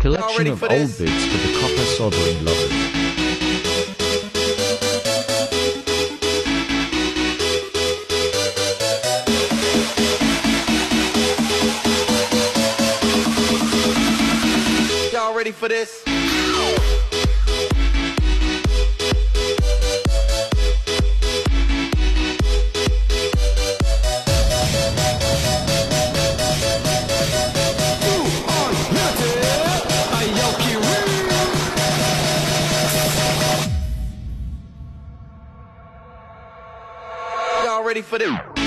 collection of old bits for the copper soldering lovers. Ready for this? Y'all ready for this?